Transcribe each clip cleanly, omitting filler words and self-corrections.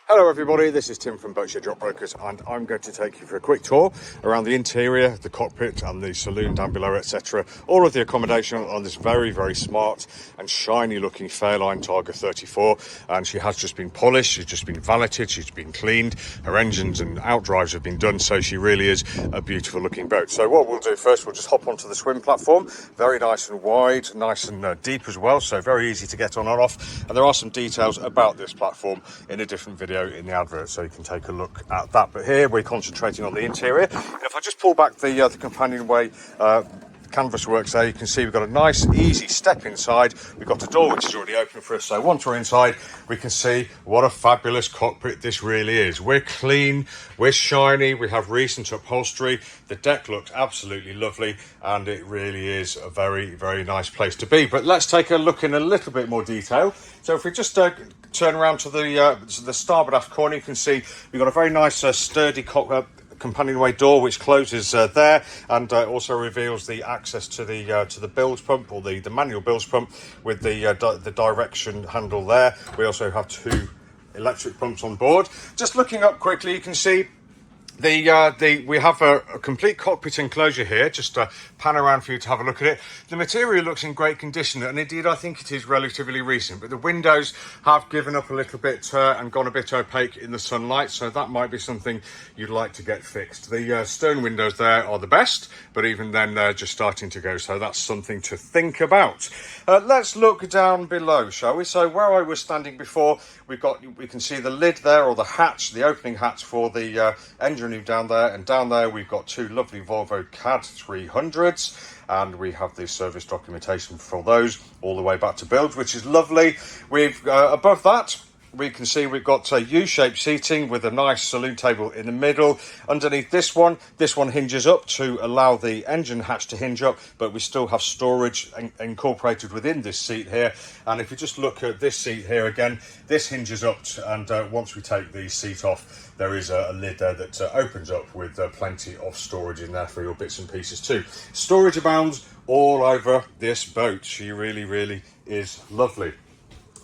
Hello everybody, this is Tim from Boatshed Yacht Brokers, and I'm going to take you for a quick tour around the interior, the cockpit and the saloon down below, etc. All of the accommodation on this very smart and shiny looking Fairline Targa 34, and she has just been polished, she's just been valeted, she's been cleaned, her engines and outdrives have been done, so she really is a beautiful looking boat. So what we'll do first, we'll just hop onto the swim platform, very nice and wide, nice and deep as well, so very easy to get on and off, and there are some details about this platform in a different video in the advert, so you can take a look at that. But here we're concentrating on the interior. And if I just pull back the companionway canvas works there, you can see we've got a nice easy step inside. We've got a door which is already open for us, so once we're inside we can see what a fabulous cockpit this really is. We're clean, we're shiny, we have recent upholstery, the deck looks absolutely lovely, and it really is a very nice place to be. But let's take a look in a little bit more detail. So if we just turn around to the starboard aft corner, you can see we've got a very nice sturdy companionway door which closes there, and also reveals the access to the bilge pump, or the manual bilge pump with the direction handle there. We also have two electric pumps on board. Just looking up quickly, you can see we have a complete cockpit enclosure here. Just pan around for you to have a look at it. The material looks in great condition, and indeed I think it is relatively recent, but the windows have given up a little bit and gone a bit opaque in the sunlight, so that might be something you'd like to get fixed. The stern windows there are the best, but even then they're just starting to go, so that's something to think about. Let's look down below, shall we? So where I was standing before, we can see the lid there, or the hatch, the opening hatch for the engine room down there, and down there we've got two lovely Volvo CAD 300s, and we have the service documentation for those all the way back to build, which is lovely. We've above that we can see we've got U-shaped seating with a nice saloon table in the middle. Underneath this one hinges up to allow the engine hatch to hinge up, but we still have storage incorporated within this seat here. And if you just look at this seat here again, this hinges up, and once we take the seat off, there is a lid there that opens up with plenty of storage in there for your bits and pieces too. Storage abounds all over this boat. She really is lovely.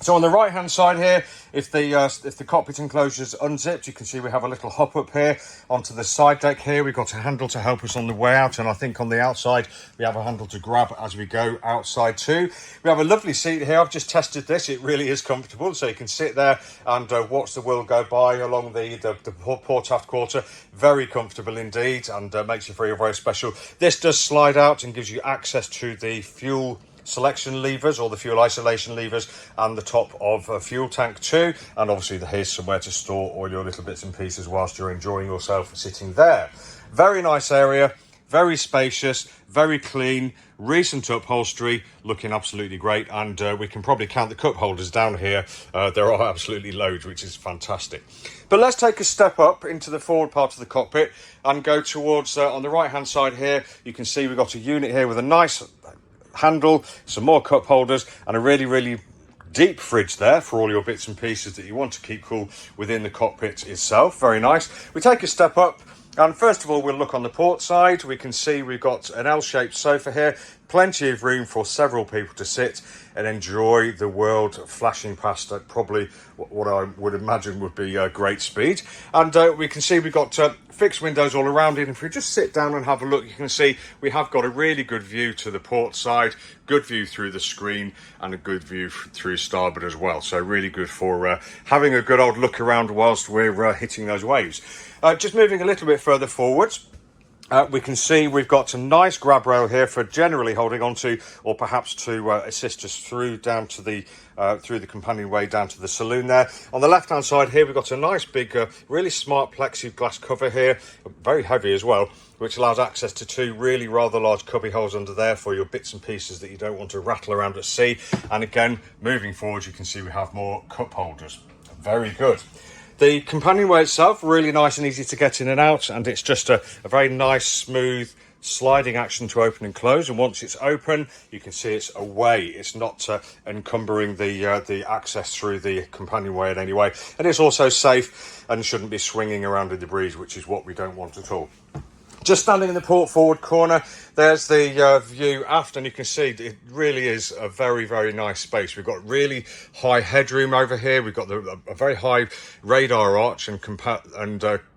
So on the right hand side here, if the cockpit enclosure is unzipped, you can see we have a little hop up here onto the side deck here. We've got a handle to help us on the way out, and I think on the outside we have a handle to grab as we go outside too. We have a lovely seat here. I've just tested this. It really is comfortable, so you can sit there and watch the world go by along the port aft quarter. Very comfortable indeed, and makes you feel very special. This does slide out and gives you access to the fuel selection levers, or the fuel isolation levers, and the top of a fuel tank too, and obviously here's somewhere to store all your little bits and pieces whilst you're enjoying yourself sitting there. Very nice area, very spacious, very clean, recent upholstery, looking absolutely great, and we can probably count the cup holders down here. There are absolutely loads, which is fantastic. But let's take a step up into the forward part of the cockpit and go towards on the right hand side here. You can see we've got a unit here with a nice handle, some more cup holders, and a really deep fridge there for all your bits and pieces that you want to keep cool within the cockpit itself. Very nice. We take a step up, and first of all we'll look on the port side. We can see we've got an L-shaped sofa here, plenty of room for several people to sit and enjoy the world flashing past at probably what I would imagine would be great speed. And we can see we've got fixed windows all around it. If we just sit down and have a look, you can see we have got a really good view to the port side, good view through the screen, and a good view through starboard as well. So really good for having a good old look around whilst we're hitting those waves. Just moving a little bit further forwards, we can see we've got a nice grab rail here for generally holding onto, or perhaps to assist us through down to the companionway down to the saloon there. On the left hand side here, we've got a nice big really smart plexiglass cover here, very heavy as well, which allows access to two really rather large cubby holes under there for your bits and pieces that you don't want to rattle around at sea. And again, moving forward, you can see we have more cup holders. Very good. The companionway itself, really nice and easy to get in and out, and it's just a very nice, smooth, sliding action to open and close. And once it's open, you can see it's away. It's not encumbering the access through the companionway in any way. And it's also safe and shouldn't be swinging around in the breeze, which is what we don't want at all. Just standing in the port forward corner, there's the view aft, and you can see it really is a very, very nice space. We've got really high headroom over here. We've got a very high radar arch and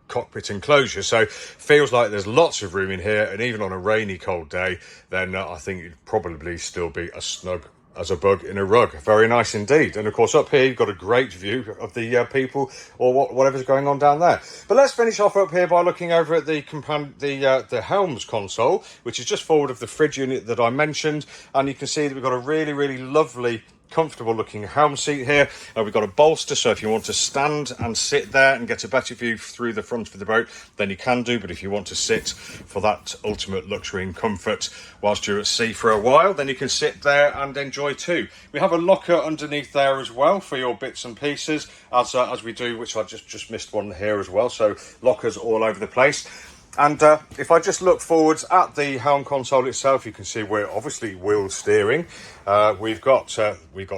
cockpit enclosure, so feels like there's lots of room in here, and even on a rainy, cold day, then I think it'd probably still be as snug as a bug in a rug. Very nice indeed. And of course up here you've got a great view of the people or whatever's going on down there. But let's finish off up here by looking over at the helms console, which is just forward of the fridge unit that I mentioned, and you can see that we've got a really, really lovely comfortable looking helm seat here. We've got a bolster, so if you want to stand and sit there and get a better view through the front of the boat, then you can do. But if you want to sit for that ultimate luxury and comfort whilst you're at sea for a while, then you can sit there and enjoy too. We have a locker underneath there as well for your bits and pieces, as we do, which I just missed one here as well, so lockers all over the place. And if I just look forwards at the helm console itself, you can see we're obviously wheel steering. We've got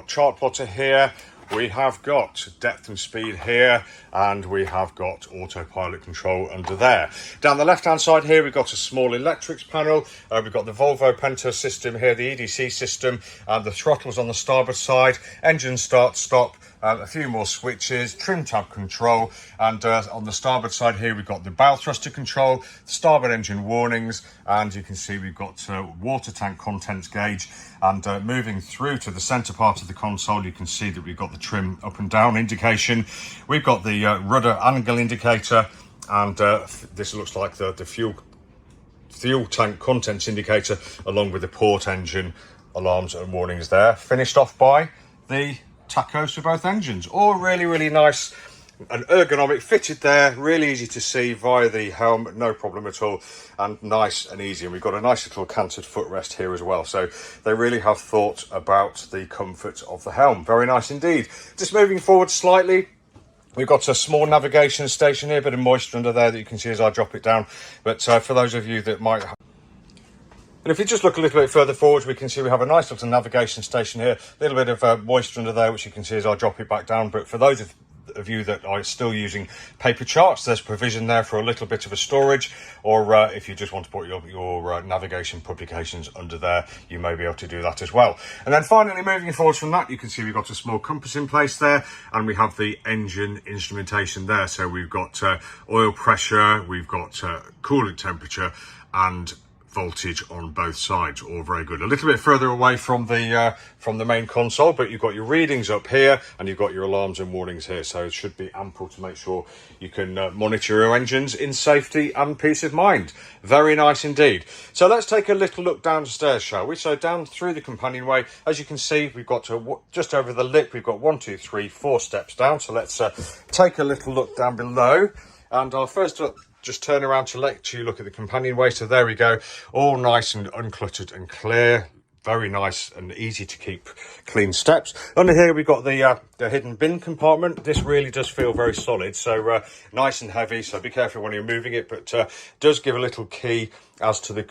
chart plotter here. We have got depth and speed here, and we have got autopilot control under there. Down the left hand side here, we've got a small electrics panel. We've got the Volvo Penta system here, the EDC system, and the throttles on the starboard side, engine start stop, a few more switches, trim tab control, and on the starboard side here we've got the bow thruster control, starboard engine warnings, and you can see we've got water tank contents gauge. And moving through to the centre part of the console, you can see that we've got the trim up and down indication. We've got the rudder angle indicator, and this looks like the fuel tank contents indicator, along with the port engine alarms and warnings there. Finished off by the tachos for both engines. All really, really nice and ergonomic, fitted there, really easy to see via the helm, no problem at all, and nice and easy. And we've got a nice little canted footrest here as well, so they really have thought about the comfort of the helm. Very nice indeed. Just moving forward slightly, we've got a small navigation station here, a bit of moisture under there that you can see as I drop it down, but for those of you that might have... And if you just look a little bit further forward, we can see we have a nice little navigation station here, a little bit of moisture under there, which you can see as I drop it back down. But for those of you that are still using paper charts, there's provision there for a little bit of a storage, or if you just want to put your navigation publications under there, you may be able to do that as well. And then finally, moving forward from that, you can see we've got a small compass in place there, and we have the engine instrumentation there. So we've got oil pressure, we've got coolant temperature, and voltage on both sides. All very good. A little bit further away from the main console, but you've got your readings up here, and you've got your alarms and warnings here, so it should be ample to make sure you can monitor your engines in safety and peace of mind. Very nice indeed. So let's take a little look downstairs, shall we? So down through the companionway, as you can see, we've got just over the lip, we've got 1, 2, 3, 4 steps down. So let's take a little look down below, and I'll first just turn around to let you look at the companionway. So there we go, all nice and uncluttered and clear. Very nice and easy to keep clean steps. Under here we've got the hidden bin compartment. This really does feel very solid, so nice and heavy, so be careful when you're moving it, but does give a little key as to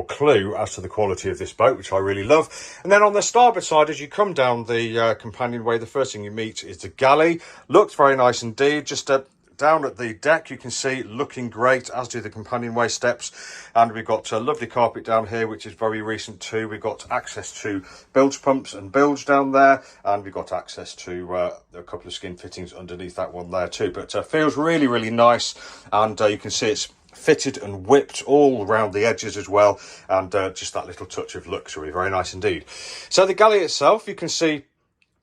clue as to the quality of this boat, which I really love. And then on the starboard side, as you come down the companionway, the first thing you meet is the galley. Looks very nice indeed. Just down at the deck, you can see looking great, as do the companionway steps. And we've got a lovely carpet down here, which is very recent too. We've got access to bilge pumps and bilge down there, and we've got access to a couple of skin fittings underneath that one there too. But feels really, really nice, and you can see it's fitted and whipped all around the edges as well, and just that little touch of luxury. Very nice indeed. So the galley itself, you can see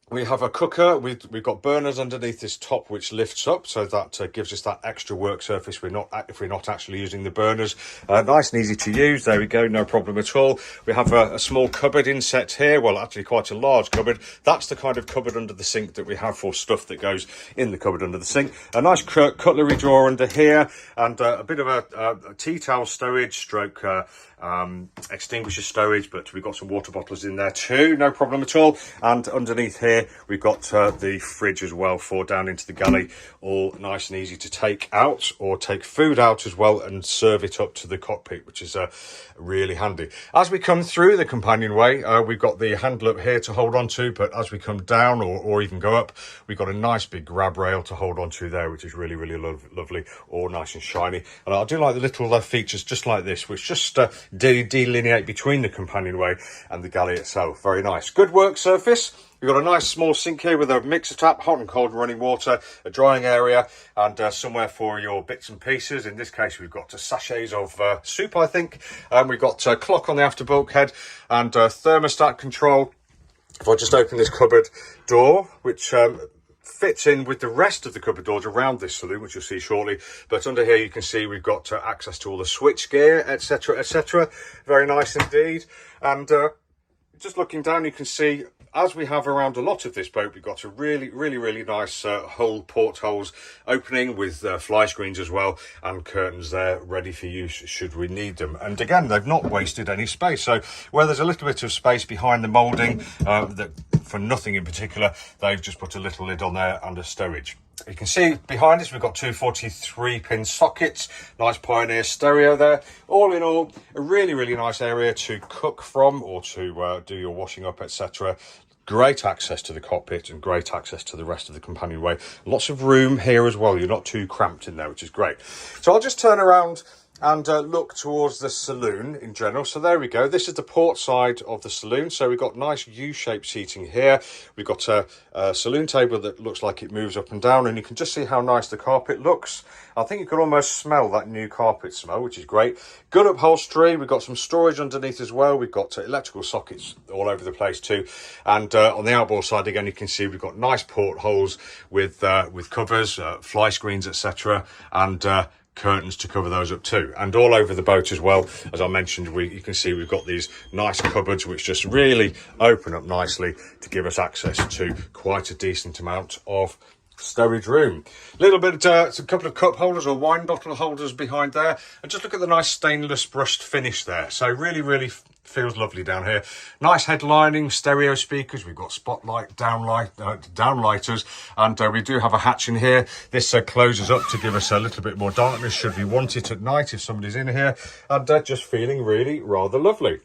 we have a cooker. We've got burners underneath this top, which lifts up, so that gives us that extra work surface. If we're not actually using the burners, nice and easy to use. There we go, no problem at all. We have a small cupboard inset here. Well, actually quite a large cupboard. That's the kind of cupboard under the sink that we have for stuff that goes in the cupboard under the sink. A nice cutlery drawer under here, and a bit of a tea towel stowage stroke extinguisher stowage, but we've got some water bottles in there too, no problem at all. And underneath here here we've got the fridge as well for down into the galley, all nice and easy to take out or take food out as well and serve it up to the cockpit, which is really handy. As we come through the companionway, we've got the handle up here to hold on to, but as we come down or even go up, we've got a nice big grab rail to hold on to there, which is really, really lovely, all nice and shiny. And I do like the little features just like this, which just delineate between the companionway and the galley itself. Very nice. Good work surface. We've got a nice small sink here with a mixer tap, hot and cold running water, a drying area, and somewhere for your bits and pieces. In this case, we've got sachets of soup, I think. We've got a clock on the after bulkhead and thermostat control. If I just open this cupboard door, which fits in with the rest of the cupboard doors around this saloon, which you'll see shortly. But under here, you can see we've got access to all the switch gear, etc., etc. Very nice indeed. And just looking down, you can see, as we have around a lot of this boat, we've got a really nice portholes opening with fly screens as well, and curtains there ready for use should we need them. And again, they've not wasted any space. So where there's a little bit of space behind the moulding, that for nothing in particular, they've just put a little lid on there and a stowage. You can see behind us, we've got two 43-pin sockets, nice Pioneer stereo there. All in all, a really nice area to cook from or to do your washing up, etc. Great access to the cockpit and great access to the rest of the companionway. Lots of room here as well. You're not too cramped in there, which is great. So I'll just turn around and look towards the saloon in general. So there we go. This is the port side of the saloon. So we've got nice U-shaped seating here. We've got a saloon table that looks like it moves up and down, and you can just see how nice the carpet looks. I think you can almost smell that new carpet smell, which is great. Good upholstery. We've got some storage underneath as well. We've got electrical sockets all over the place too. And on the outboard side, again, you can see we've got nice portholes with covers, fly screens, etc. and curtains to cover those up too. And all over the boat as well, as I mentioned, you can see we've got these nice cupboards which just really open up nicely to give us access to quite a decent amount of storage room. A little bit, a couple of cup holders or wine bottle holders behind there, and just look at the nice stainless brushed finish there. So really feels lovely down here. Nice headlining, stereo speakers. We've got spotlight, downlighters, and we do have a hatch in here. This closes up to give us a little bit more darkness should we want it at night if somebody's in here, and just feeling really rather lovely.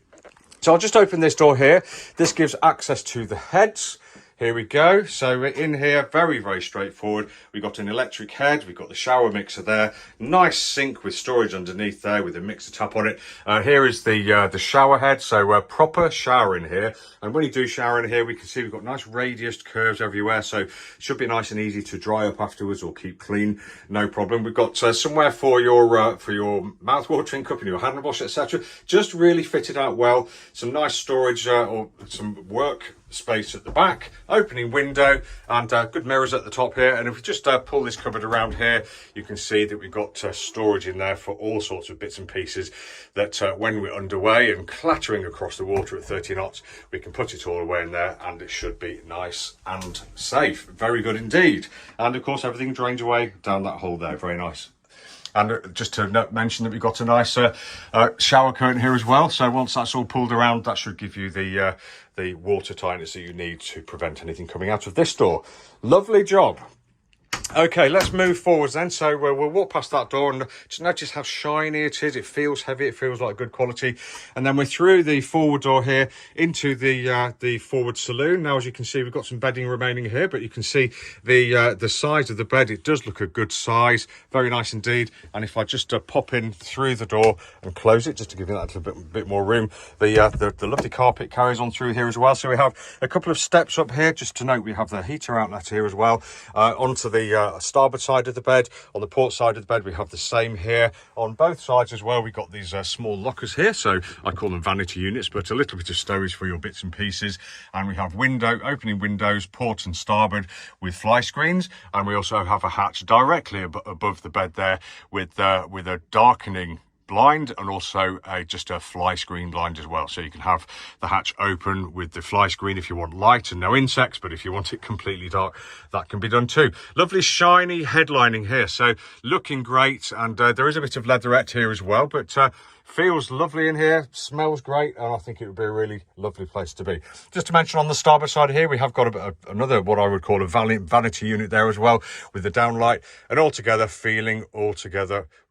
So I'll just open this door here. This gives access to the heads. Here we go. So we're in here, very straightforward. We've got an electric head. We've got the shower mixer there. Nice sink with storage underneath there with a mixer tap on it. Here is the shower head. So proper shower in here. And when you do shower in here, we can see we've got nice radiused curves everywhere. So it should be nice and easy to dry up afterwards or keep clean. No problem. We've got somewhere for your mouth watering cup and your hand wash, etc. Just really fitted out well. Some nice storage or some work space at the back, opening window, and good mirrors at the top here. And if we just pull this cupboard around here, you can see that we've got storage in there for all sorts of bits and pieces that when we're underway and clattering across the water at 30 knots, we can put it all away in there, and it should be nice and safe. Very good indeed. And of course, everything drains away down that hole there. Very nice. And just to mention that we've got a nice shower curtain here as well. So once that's all pulled around, that should give you the water tightness that you need to prevent anything coming out of this door. Lovely job. Okay, let's move forwards then. So we'll walk past that door and just notice how shiny it is. It feels heavy. It feels like good quality. And then we're through the forward door here into the forward saloon. Now, as you can see, we've got some bedding remaining here, but you can see the size of the bed. It does look a good size. Very nice indeed. And if I just pop in through the door and close it, just to give you that a little bit more room, the lovely carpet carries on through here as well. So we have a couple of steps up here. Just to note, we have the heater outlet here as well. Onto the starboard side of the bed. On the port side of the bed, we have the same here. On both sides as well, we've got these small lockers here. So I call them vanity units, but a little bit of stowage for your bits and pieces. And we have opening windows, port and starboard with fly screens. And we also have a hatch directly above the bed there with a darkening blind, and also just a fly screen blind as well. So you can have the hatch open with the fly screen if you want light and no insects, but if you want it completely dark, that can be done too. Lovely shiny headlining here, so looking great. And there is a bit of leatherette here as well, but if Feels lovely in here, smells great, and I think it would be a really lovely place to be. Just to mention, on the starboard side here, we have got another, what I would call a vanity unit there as well, with the downlight, and altogether feeling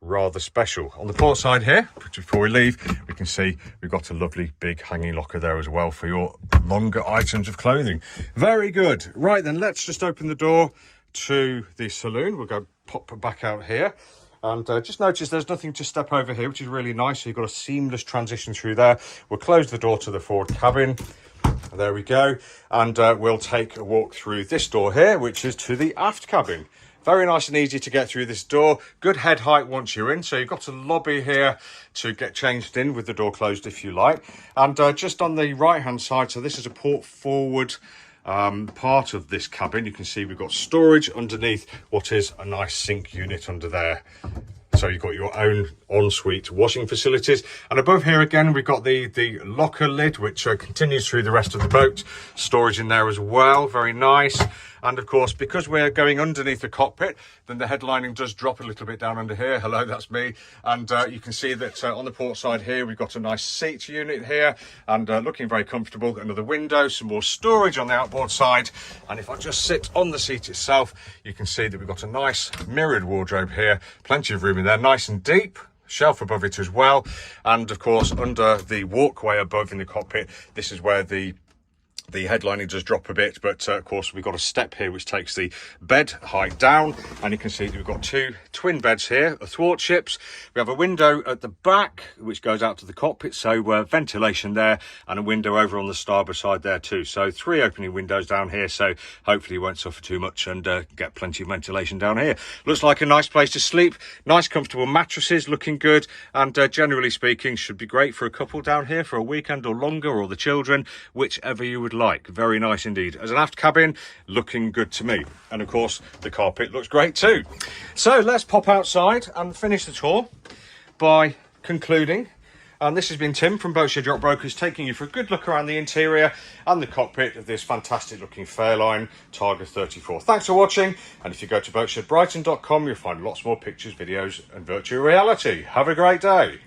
rather special. On the port side here, before we leave, we can see we've got a lovely big hanging locker there as well for your longer items of clothing. Very good. Right then, let's just open the door to the saloon. We'll go pop back out here. And just notice there's nothing to step over here, which is really nice. So you've got a seamless transition through there. We'll close the door to the forward cabin. There we go. And we'll take a walk through this door here, which is to the aft cabin. Very nice and easy to get through this door. Good head height once you're in. So you've got a lobby here to get changed in with the door closed if you like. And just on the right-hand side, so this is a port forward part of this cabin. You can see we've got storage underneath what is a nice sink unit under there. So you've got your own ensuite washing facilities. And above here again, we've got the locker lid, which continues through the rest of the boat. Storage in there as well, very nice. And of course, because we're going underneath the cockpit, then the headlining does drop a little bit down under here. Hello, that's me. And you can see that on the port side here, we've got a nice seat unit here and looking very comfortable. Another window, some more storage on the outboard side. And if I just sit on the seat itself, you can see that we've got a nice mirrored wardrobe here. Plenty of room in there, nice and deep. Shelf above it as well. And of course, under the walkway above in the cockpit, this is where the headlining does drop a bit, but of course we've got a step here which takes the bed height down, and you can see that we've got two twin beds here, athwartships. We have a window at the back which goes out to the cockpit, so ventilation there, and a window over on the starboard side there too. So 3 opening windows down here, so hopefully you won't suffer too much and get plenty of ventilation down here. Looks like a nice place to sleep. Nice comfortable mattresses, looking good, and generally speaking should be great for a couple down here for a weekend or longer, or the children, whichever you would like. Very nice indeed. As an aft cabin, looking good to me. And of course the carpet looks great too. So let's pop outside and finish the tour by concluding. And this has been Tim from Boatshed Yacht Brokers, taking you for a good look around the interior and the cockpit of this fantastic looking Fairline Targa 34. Thanks for watching, and if you go to boatshedbrighton.com, you'll find lots more pictures, videos and virtual reality. Have a great day.